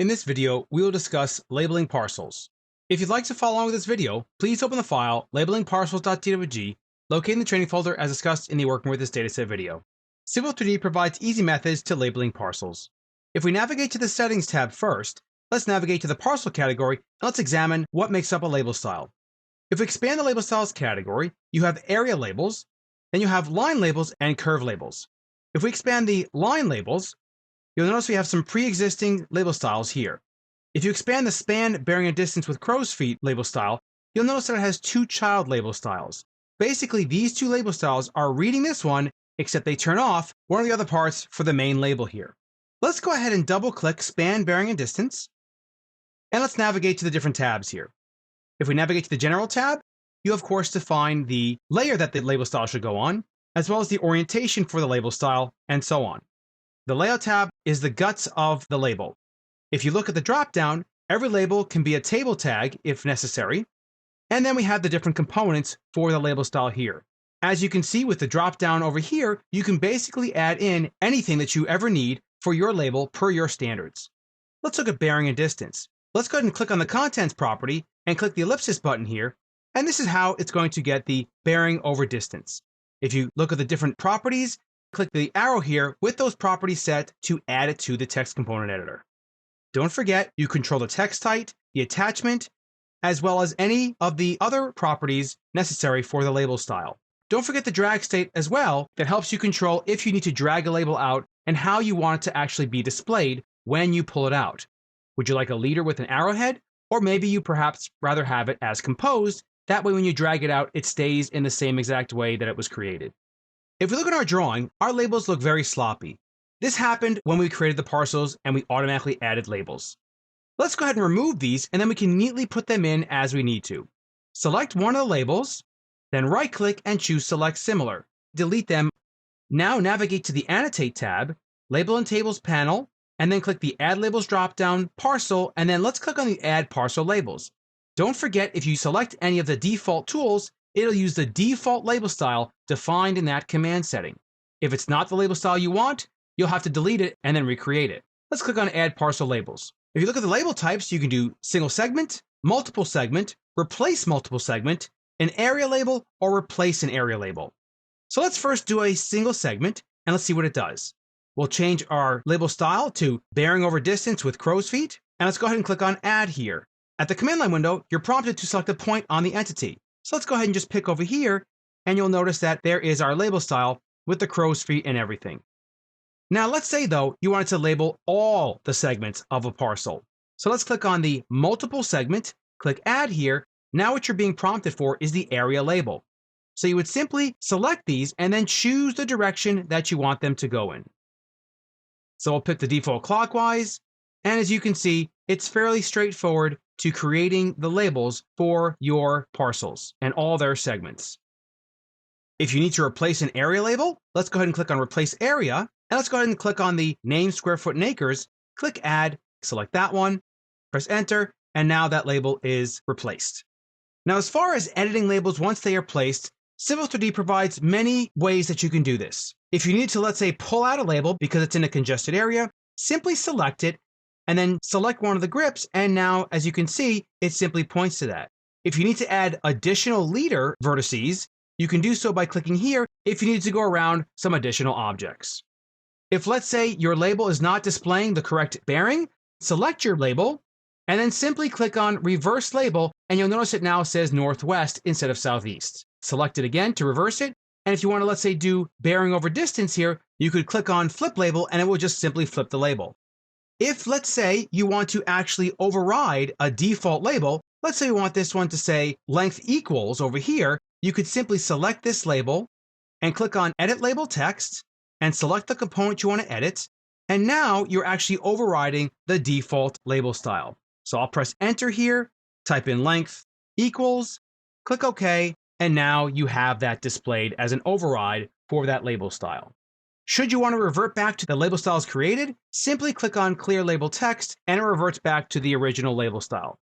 In this video, we will discuss labeling parcels. If you'd like to follow along with this video, please open the file labelingparcels.twg, located in the training folder as discussed in the Working with this dataset video. Civil 3D provides easy methods to labeling parcels. If we navigate to the Settings tab first, let's navigate to the Parcel category and let's examine what makes up a label style. If we expand the Label Styles category, you have area labels, then you have line labels and curve labels. If we expand the line labels, you'll notice we have some pre-existing label styles here. If you expand the span, bearing, and distance with crow's feet label style, you'll notice that it has two child label styles. Basically, these two label styles are reading this one, except they turn off one of the other parts for the main label here. Let's go ahead and double-click span, bearing, and distance, and let's navigate to the different tabs here. If we navigate to the General tab, you of course define the layer that the label style should go on, as well as the orientation for the label style, and so on. The Layout tab is the guts of the label. If you look at the drop-down, every label can be a table tag if necessary, and then we have the different components for the label style here. As you can see with the drop-down over here, you can basically add in anything that you ever need for your label per your standards. Let's look at bearing and distance. Let's go ahead and click on the Contents property and click the ellipsis button here, and this is how it's going to get the bearing over distance. If you look at the different properties, click the arrow here with those properties set to add it to the text component editor. Don't forget, you control the text height, the attachment, as well as any of the other properties necessary for the label style. Don't forget the drag state as well, that helps you control if you need to drag a label out and how you want it to actually be displayed when you pull it out. Would you like a leader with an arrowhead? Or maybe you perhaps rather have it as composed, that way when you drag it out, it stays in the same exact way that it was created. If we look at our drawing, our labels look very sloppy. This happened when we created the parcels and we automatically added labels. Let's go ahead and remove these and then we can neatly put them in as we need to. Select one of the labels, then right-click and choose Select Similar. Delete them. Now navigate to the Annotate tab, Label and Tables panel, and then click the Add Labels drop-down, Parcel, and then let's click on the Add Parcel Labels. Don't forget, if you select any of the default tools, it'll use the default label style defined in that command setting. If it's not the label style you want, you'll have to delete it and then recreate it. Let's click on Add Parcel Labels. If you look at the label types, you can do single segment, multiple segment, replace multiple segment, an area label, or replace an area label. So let's first do a single segment, and let's see what it does. We'll change our label style to bearing over distance with crow's feet, and let's go ahead and click on Add here. At the command line window, you're prompted to select a point on the entity. So let's go ahead and just pick over here, and you'll notice that there is our label style with the crow's feet and everything. Now let's say though, you wanted to label all the segments of a parcel. So let's click on the multiple segment, click Add here. Now what you're being prompted for is the area label. So you would simply select these and then choose the direction that you want them to go in. So we'll pick the default clockwise, and as you can see, it's fairly straightforward to creating the labels for your parcels and all their segments. If you need to replace an area label, let's go ahead and click on Replace Area, and let's go ahead and click on the name, square foot, and acres, click Add, select that one, press Enter, and now that label is replaced. Now as far as editing labels once they are placed, Civil 3D provides many ways that you can do this. If you need to, let's say, pull out a label because it's in a congested area, simply select it, and then select one of the grips, and now, as you can see, it simply points to that. If you need to add additional leader vertices, you can do so by clicking here if you need to go around some additional objects. If, let's say, your label is not displaying the correct bearing, select your label, and then simply click on Reverse Label, and you'll notice it now says Northwest instead of Southeast. Select it again to reverse it, and if you want to, let's say, do bearing over distance here, you could click on Flip Label, and it will just simply flip the label. If, let's say, you want to actually override a default label, let's say we want this one to say length equals over here, you could simply select this label and click on Edit Label Text and select the component you want to edit, and now you're actually overriding the default label style. So I'll press Enter here, type in length equals, click OK, and now you have that displayed as an override for that label style. Should you want to revert back to the label styles created, simply click on Clear Label Text and it reverts back to the original label style.